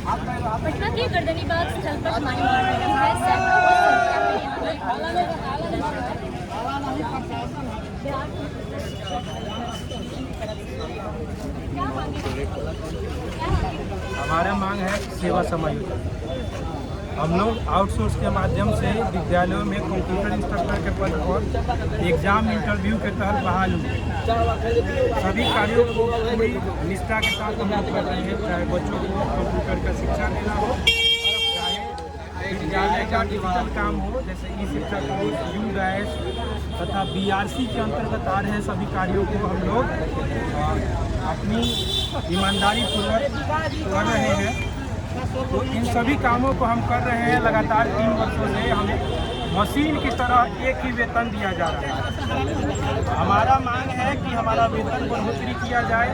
पटना के गर्दनीबाग स्थल पर हमारी मैडम है। सैकड़ों की संख्या में हमारा मांग है सेवा समायोजन। हम लोग आउटसोर्स के माध्यम से विद्यालयों में कंप्यूटर इंस्ट्रक्टर के पद पर एग्जाम इंटरव्यू के तहत बहाल हुए। सभी कार्यों को पूरी निष्ठा के साथ हम लोग कर रहे हैं, चाहे बच्चों को कंप्यूटर का शिक्षा देना हो, चाहे विद्यालय का डिजिटल काम हो, जैसे ई शिक्षा कोर्स, U-DAS तथा BRC के अंतर्गत आ रहे सभी कार्यों को हम लोग अपनी ईमानदारी पूर्वक कर रहे हैं। तो इन सभी कामों को हम कर रहे हैं लगातार 3 वर्षों से। हमें मशीन की तरह एक ही वेतन दिया जा रहा है। हमारा मांग है कि हमारा वेतन बढ़ोतरी किया जाए।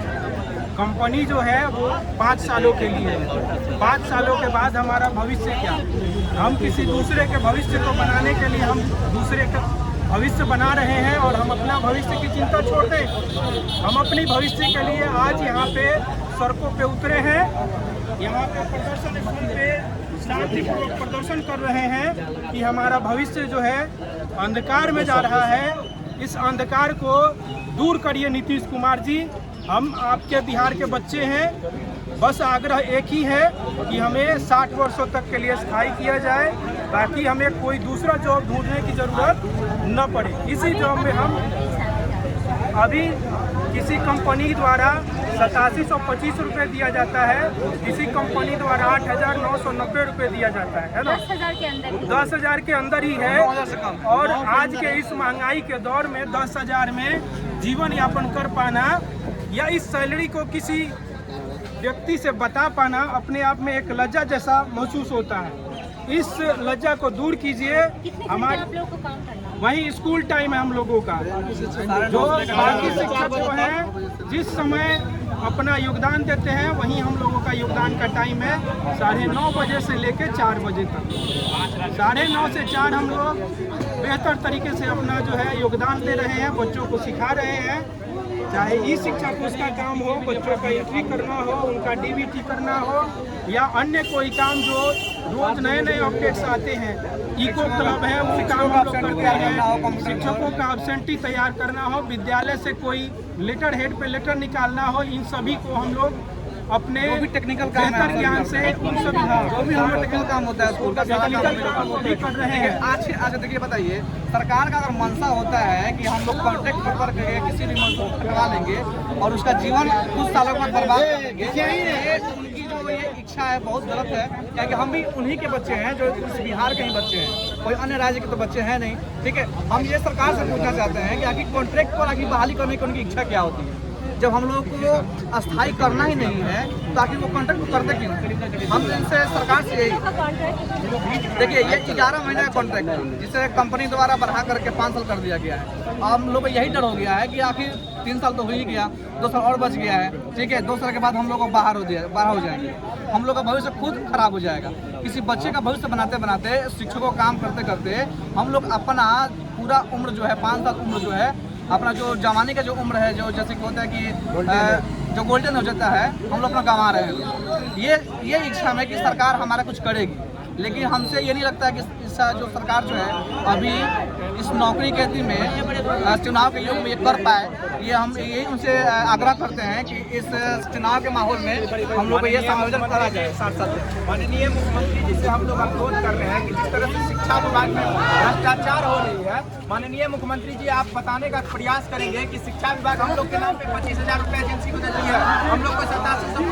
कंपनी जो है वो 5 सालों के लिए है। 5 सालों के बाद हमारा भविष्य क्या? हम किसी दूसरे के भविष्य को बनाने के लिए हम दूसरे का भविष्य बना रहे हैं और हम अपना भविष्य की चिंता छोड़ दें। हम अपनी भविष्य के लिए आज यहाँ पे सड़कों पे उतरे हैं। यहाँ पे प्रदर्शन स्थल पे शांतिपूर्वक प्रदर्शन कर रहे हैं कि हमारा भविष्य जो है अंधकार में जा रहा है। इस अंधकार को दूर करिए नीतीश कुमार जी। हम आपके बिहार के बच्चे हैं। बस आग्रह एक ही है कि हमें 60 वर्षों तक के लिए स्थायी किया जाए, ताकि हमें कोई दूसरा जॉब ढूंढने की ज़रूरत न पड़े। इसी जॉब में हम अभी किसी कंपनी द्वारा 8725 रुपये दिया जाता है, किसी कंपनी द्वारा 8990 रुपये दिया जाता है ना। 10,000 के अंदर ही है। और आज के इस महंगाई के दौर में 10,000 में जीवन यापन कर पाना या इस सैलरी को किसी व्यक्ति से बता पाना अपने आप में एक लज्जा जैसा महसूस होता है। इस लज्जा को दूर कीजिए। हमारे वही स्कूल टाइम है हम लोगों का। जो बाकी शिक्षक जो हैं जिस समय अपना योगदान देते हैं वहीं हम लोगों का योगदान का टाइम है 9:30 बजे से लेकर 4 बजे तक। 9:30 से 4 हम लोग बेहतर तरीके से अपना जो है योगदान दे रहे हैं, बच्चों को सिखा रहे हैं। चाहे ई शिक्षा कोर्स का काम हो, बच्चों का एंट्री करना हो, उनका DBT करना हो, या अन्य कोई काम जो रोज नए अपडेट्स आते हैं। इको क्लब है, वो काम हम लोग करते हैं। शिक्षकों का एब्सेंटी तैयार करना हो, विद्यालय से कोई लेटर हेड पे लेटर निकालना हो, इन सभी को हम लोग अपने टेक्निकल बेहतर ज्ञान से उन सभी जो भी हमारा टेक्निकल काम होता है स्कूल का टेक्निकल काम भी कर रहे हैं। आज देखिए, बताइए, सरकार का अगर मंशा होता है कि हम लोग कॉन्ट्रैक्ट पेपर करके किसी भी मंच को लगा लेंगे और उसका जीवन कुछ सालों बाद बर्बाद कर देंगे, उनकी जो ये इच्छा है बहुत गलत है। क्योंकि हम भी उन्हीं के बच्चे हैं, जो इस बिहार के ही बच्चे हैं, कोई अन्य राज्य के तो बच्चे हैं नहीं। ठीक है, हम ये सरकार से पूछना चाहते हैं कि आखिर कॉन्ट्रैक्ट पर आखिर बहाली करने की उनकी इच्छा क्या होती है? जब हम लोगों को अस्थायी करना ही नहीं है तो आखिर वो कॉन्ट्रैक्ट करते क्यों? हम इनसे सरकार से यही देखिए, ये 11 महीने का कॉन्ट्रैक्ट है जिसे कंपनी द्वारा बढ़ा करके 5 साल कर दिया गया है। अब हम लोग को यही डर हो गया है कि आखिर 3 साल तो हो ही गया, 2 साल और बच गया है। ठीक है, 2 साल के बाद हम लोग को बाहर हो जाएंगे, हम लोग का भविष्य खुद खराब हो जाएगा। किसी बच्चे का भविष्य बनाते बनाते, शिक्षकों काम करते करते हम लोग अपना पूरा उम्र जो है 5 साल उम्र जो है, अपना जो जवानी का जो उम्र है, जो जैसे कि होता है कि जो गोल्डन हो जाता है, हम लोग अपना गंवा रहे हैं। ये इच्छा में कि सरकार हमारा कुछ करेगी, लेकिन हमसे ये नहीं लगता है कि जो सरकार जो है अभी इस नौकरी खेती में चुनाव के युग में ये कर पाए। ये हम यही उनसे आग्रह करते हैं कि इस चुनाव के माहौल में हम लोग को ये समायोजन करा जाए। साथ साथ माननीय मुख्यमंत्री जी से हम लोग अनुरोध कर रहे हैं कि जिस तरह से शिक्षा विभाग में भ्रष्टाचार हो रही है, माननीय मुख्यमंत्री जी आप बताने का प्रयास करेंगे कि शिक्षा विभाग हम लोग के नाम पे 25,000 रुपये एजेंसी को देती है, हम लोग को 8725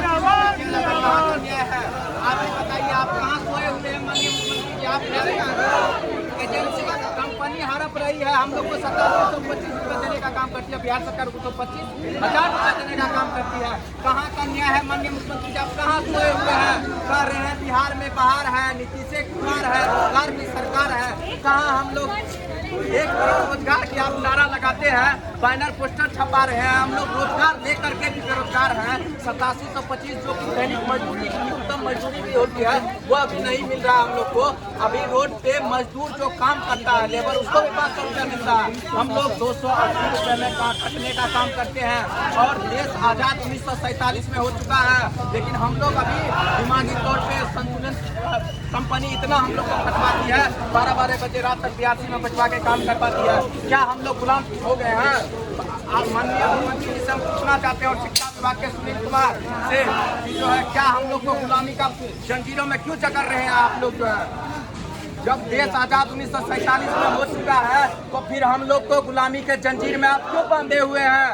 है। आप बताइए, आप कहाँ सोए हुए हैं माननीय मुख्यमंत्री जी? आप एजेंसी कंपनी हड़प रही है, हम लोग को 8725 रुपये देने का काम करती है, बिहार सरकार को तो 25,000 रुपये देने का काम करती है। कहाँ का न्याय है माननीय मुख्यमंत्री जी? आप कहाँ सोए हुए हैं? कह रहे हैं बिहार में बाहर है, नीतीश कुमार है, रोजगार की सरकार है। कहाँ हम लोग 1 करोड़ रोजगार की आप नारा लगाते हैं, बैनर पोस्टर छपा रहे हैं, हम लोग रोजगार लेकर के भी बेरोजगार हैं। 8725 जो कि दैनिक मजदूरी की न्यूनतम मजदूरी भी होती है वो अभी नहीं मिल रहा हम लोग को। अभी रोड पे मजदूर जो काम करता है लेबर, उसको भी 500 रुपया मिलता है, हम लोग 280 रुपये में खटने का काम करते हैं। और देश आज़ाद 1947 में हो चुका है, लेकिन हम लोग अभी दिमागी तौर पे पानी इतना हम लोग को खटवाती है, 12-12 बजे रात तक बीआरसी में बचवा के काम करवाती है। क्या हम लोग गुलाम हो गए हैं? आप माननीय मुख्यमंत्री जी से हम पूछना चाहते हैं और शिक्षा विभाग के सुनील कुमार से कि जो है क्या हम लोग को गुलामी का जंजीरों में क्यों जकड़ रहे हैं आप लोग? जो है जब देश आजाद 1947 में हो चुका है तो फिर हम लोग को गुलामी के जंजीर में आप क्यों बंधे हुए हैं?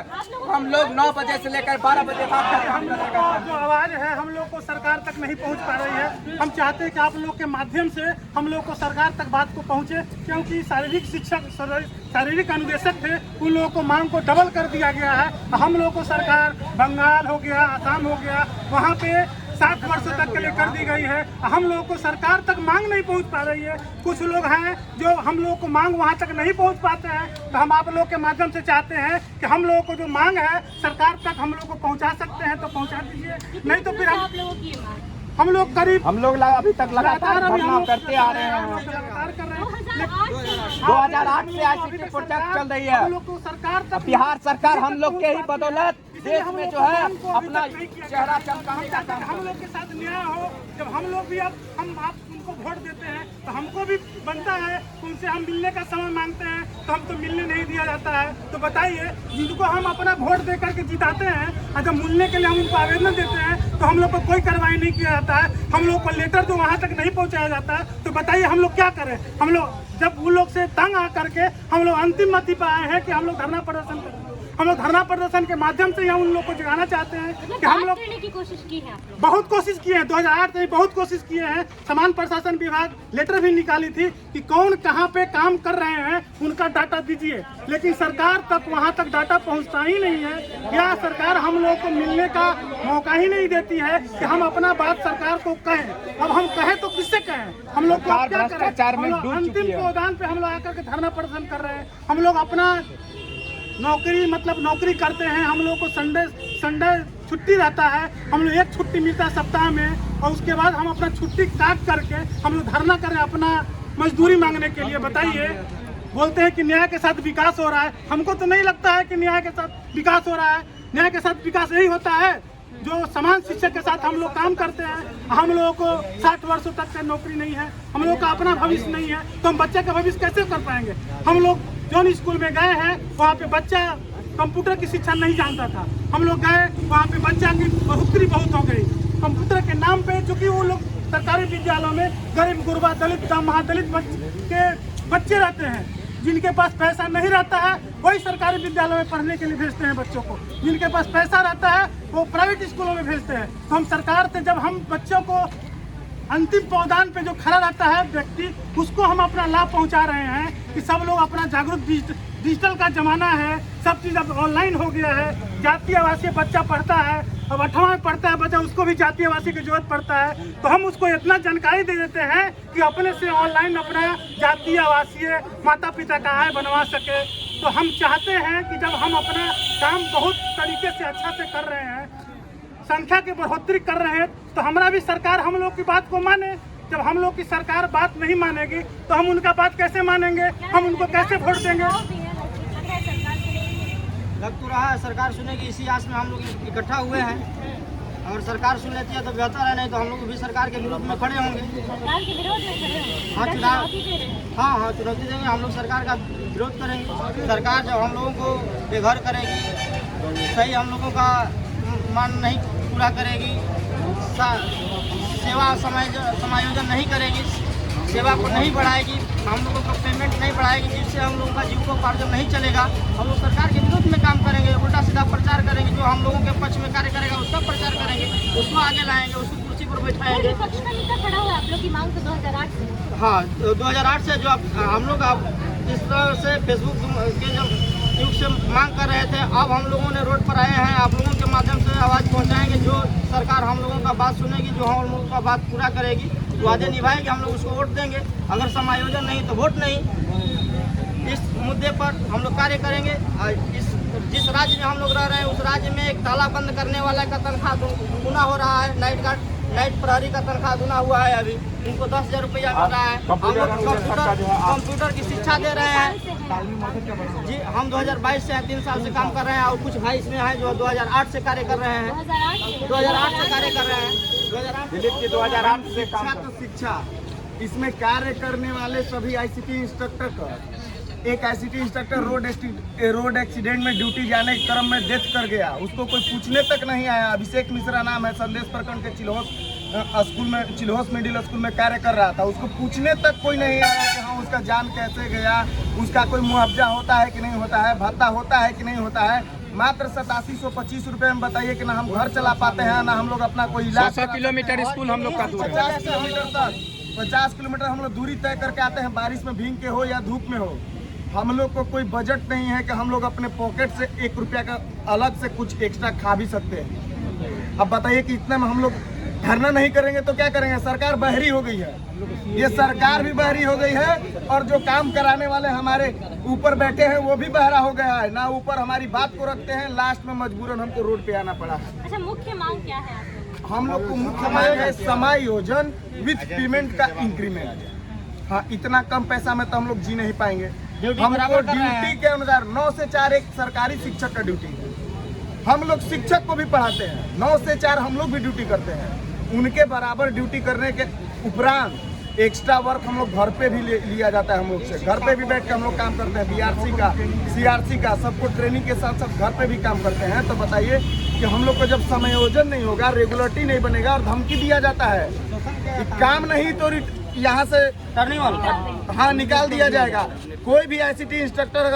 हम लोग 9 बजे से लेकर 12 बजे तक काम कर रहे हैं। जो आवाज़ है हम लोग को सरकार तक नहीं पहुंच पा रही है। हम चाहते हैं कि आप लोग के माध्यम से हम लोग को सरकार तक बात को पहुंचे, क्योंकि शारीरिक शिक्षक शारीरिक अनुदेशक थे, उन लोगों को मांग को डबल कर दिया गया है। हम लोग को सरकार बंगाल हो गया, आसाम हो गया, वहाँ पे 7 वर्षों तक के लिए कर दी गई है। हम लोगों को सरकार तक मांग नहीं पहुंच पा रही है। कुछ लोग हैं जो हम लोगों को मांग वहां तक नहीं पहुंच पाते हैं, तो हम आप लोग के माध्यम से चाहते हैं कि हम लोगों को जो मांग है सरकार तक हम लोग को पहुंचा सकते हैं तो पहुंचा दीजिए, नहीं तो फिर आप लोगों की मांग हम लोग करीब हम लोग अभी तक लगातार धरना करते आ रहे हैं। 2008 से ऐसी प्रोजेक्ट चल रही है। हम लोग को सरकार तक बिहार सरकार हम लोग के ही बदौलत देश में जो है अपना चेहरा चमकाने का काम हम लोग के साथ न्याय हो। जब हम लोग भी अब हम आप उनको वोट देते हैं तो हमको भी बनता है, उनसे हम मिलने का समय मांगते हैं तो हम तो मिलने नहीं दिया जाता है। तो बताइए, जिनको हम अपना वोट दे करके जिताते हैं और जब मिलने के लिए हम उनको आवेदन देते हैं तो हम लोग को कोई कार्रवाई नहीं किया जाता है। हम लोग को लेटर जो वहाँ तक नहीं पहुँचाया जाता है, तो बताइए हम लोग क्या करें? हम लोग जब उन लोग से तंग आ करके हम लोग अंतिम मति पर आए हैं कि हम लोग धरना प्रदर्शन करें। हम लोग धरना प्रदर्शन के माध्यम से हम उन लोग को जगाना चाहते हैं कि हम लोग करने की कोशिश की है। बहुत कोशिश किए हैं, 2008 से बहुत कोशिश किए हैं। समान प्रशासन विभाग लेटर भी निकाली थी कि कौन कहां पे काम कर रहे हैं उनका डाटा दीजिए, लेकिन सरकार तक वहां तक डाटा पहुंचता ही नहीं है। या सरकार हम लोग को मिलने का मौका ही नहीं देती है कि हम अपना बात सरकार को कहें। अब हम कहें तो किससे कहें? हम लोग को क्या करें? हम लोग अंतिम गोदान पे हम लोग आकर के धरना प्रदर्शन कर रहे हैं। हम लोग अपना नौकरी करते हैं। हम लोग को संडे छुट्टी रहता है, हम लोग एक छुट्टी मिलता है सप्ताह में, और उसके बाद हम अपना छुट्टी काट करके हम लोग धरना करें अपना मजदूरी मांगने के लिए। बताइए, बोलते हैं कि न्याय के साथ विकास हो रहा है। हमको तो नहीं लगता है कि न्याय के साथ विकास हो रहा है। न्याय के साथ विकास यही होता है जो समान शिक्षक के साथ हम लोग काम करते हैं। हम लोगों को 60 वर्षों तक का नौकरी नहीं है, हम लोग का अपना भविष्य नहीं है, तो हम बच्चे का भविष्य कैसे कर पाएंगे? हम लोग जो स्कूल में गए हैं वहाँ पे बच्चा कंप्यूटर की शिक्षा नहीं जानता था। हम लोग गए वहाँ पे बच्चा की बढ़ोतरी बहुत हो गई कंप्यूटर के नाम पे, चूँकि वो लोग सरकारी विद्यालयों में गरीब गुरबा दलित महादलित के बच्चे रहते हैं। जिनके पास पैसा नहीं रहता है वही सरकारी विद्यालयों में पढ़ने के लिए भेजते हैं बच्चों को, जिनके पास पैसा रहता है वो प्राइवेट स्कूलों में भेजते हैं। तो हम सरकार से जब हम बच्चों को अंतिम पावदान पे जो खड़ा रहता है व्यक्ति, उसको हम अपना लाभ पहुंचा रहे हैं कि सब लोग अपना जागरूक, डिजिटल का जमाना है, सब चीज़ अब ऑनलाइन हो गया है। जातीय आवासीय बच्चा पढ़ता है, अब 8वां में पढ़ता है बच्चा, उसको भी जातीय आवासीय की जरूरत पड़ता है। तो हम उसको इतना जानकारी दे देते हैं कि अपने से ऑनलाइन अपना जातीय आवासीय माता पिता का आय बनवा सके। तो हम चाहते हैं कि जब हम अपना काम बहुत तरीके से अच्छा से कर रहे हैं, संख्या की बढ़ोतरी कर रहे हैं, तो हमारा भी सरकार हम लोग की बात को माने। जब हम लोग की सरकार बात नहीं मानेगी तो हम उनका बात कैसे मानेंगे? हम उनको कैसे वोट देंगे? लग तो रहा है सरकार सुनेगी, इसी आस में हम लोग इकट्ठा हुए हैं। अगर सरकार सुन लेती है तो बेहतर है, नहीं तो हम लोग भी सरकार के विरोध में खड़े होंगे। सरकार के विरोध में खड़े होंगे? हाँ, हाँ चुनौती देंगे। हम लोग सरकार का विरोध करेंगे। सरकार जब हम लोगों को बेघर करेगी, सही हम लोगों का मान नहीं पूरा करेगी, सेवा समायोजन नहीं करेगी, सेवा को नहीं बढ़ाएगी, हम लोगों को पेमेंट नहीं बढ़ाएगी, जिससे हम लोगों का जीविकोपार्जन नहीं चलेगा, हम लोग सरकार के विरुद्ध में काम करेंगे, उल्टा सीधा प्रचार करेंगे। जो हम लोगों के पक्ष में कार्य करेगा उसका प्रचार करेंगे, उसको आगे लाएंगे, उसको कुर्सी पर बैठाएंगे। पक्ष का नेता खड़ा हुआ आप लोग की मांग तो 2008 से? हाँ, 2008 से जो हम लोग जिस तरह से फेसबुक के जब युग से मांग कर रहे थे, अब हम लोगों ने रोड पर आए हैं। आप लोगों के माध्यम से आवाज़ पहुंचाएंगे। जो सरकार हम लोगों का बात सुनेगी, जो हम लोगों का बात पूरा करेगी, वादे निभाएगी, हम लोग उसको वोट देंगे। अगर समायोजन नहीं तो वोट नहीं। इस मुद्दे पर हम लोग कार्य करेंगे। जिस राज्य में हम लोग रह रहे हैं उस राज्य में एक ताला बंद करने वाला का तनख्वाह गुना हो रहा है। नाइट प्रहरी का तनख्वाह गुना हुआ है। अभी उनको 10,000 रुपया मिल रहा है। हम लोग कंप्यूटर की शिक्षा दे रहे हैं जी। हम 2022 से 3 साल से काम कर रहे हैं, और कुछ भाई इसमें हैं जो 2008 से कार्य कर रहे हैं। 2008 से कार्य कर रहे हैं। 2008 से शिक्षा इसमें कार्य करने वाले सभी आईसीटी इंस्ट्रक्टर का एक आईसीटी इंस्ट्रक्टर रोड एक्सीडेंट में ड्यूटी जाने के क्रम में डेथ कर गया, उसको कोई पूछने तक नहीं आया। अभिषेक मिश्रा नाम है, संदेश प्रखंड के चिल्होस मिडिल स्कूल में कार्य कर रहा था, उसको पूछने तक कोई नहीं आया कि हाँ उसका जान कैसे गया, उसका कोई मुआवजा होता है कि नहीं होता है, भत्ता होता है कि नहीं होता है। मात्र 8725 रुपये में बताइए कि ना हम घर चला पाते हैं, ना हम लोग अपना कोई इलाज। 100 किलोमीटर स्कूल हम लोग का दूर है। 50 किलोमीटर हम लोग दूरी तय करके आते हैं, बारिश में भीग के हो या धूप में हो। हम लोग को कोई बजट नहीं है कि हम लोग अपने पॉकेट से 1 रुपया का अलग से कुछ एक्स्ट्रा खा भी सकते हैं। अब बताइए कि इतने में हम लोग धरना नहीं करेंगे तो क्या करेंगे? सरकार बहरी हो गई है, ये सरकार भी बहरी हो गई है और जो काम कराने वाले हमारे ऊपर बैठे हैं वो भी बहरा हो गया है ना। ऊपर हमारी बात को रखते हैं, लास्ट में मजबूरन हमको रोड पे आना पड़ा है। अच्छा, मुख्य मांग क्या है आप लोगों की? हम लोग को मुख्य मांग है समायोजन विथ पेमेंट का इंक्रीमेंट। हाँ, इतना कम पैसा में तो हम लोग जी नहीं पाएंगे। हमको ड्यूटी के अनुसार 9 से 4 एक सरकारी शिक्षक का ड्यूटी है, हम लोग शिक्षक को भी पढ़ाते हैं, 9 से 4 हम लोग भी ड्यूटी करते हैं। उनके बराबर ड्यूटी करने के उपरांत एक्स्ट्रा वर्क हम लोग घर पे भी लिया जाता है। हम लोग से घर पे भी बैठ के हम लोग काम करते हैं, बीआरसी का, सीआरसी का, सबको ट्रेनिंग के साथ साथ घर पे भी काम करते हैं। तो बताइए कि हम लोग को जब समायोजन नहीं होगा, रेगुलरिटी नहीं बनेगा और धमकी दिया जाता है कि काम नहीं तो यहाँ से टर्निंग वाला हाँ निकाल दिया जाएगा। कोई भी आईसीटी इंस्ट्रक्टर अगर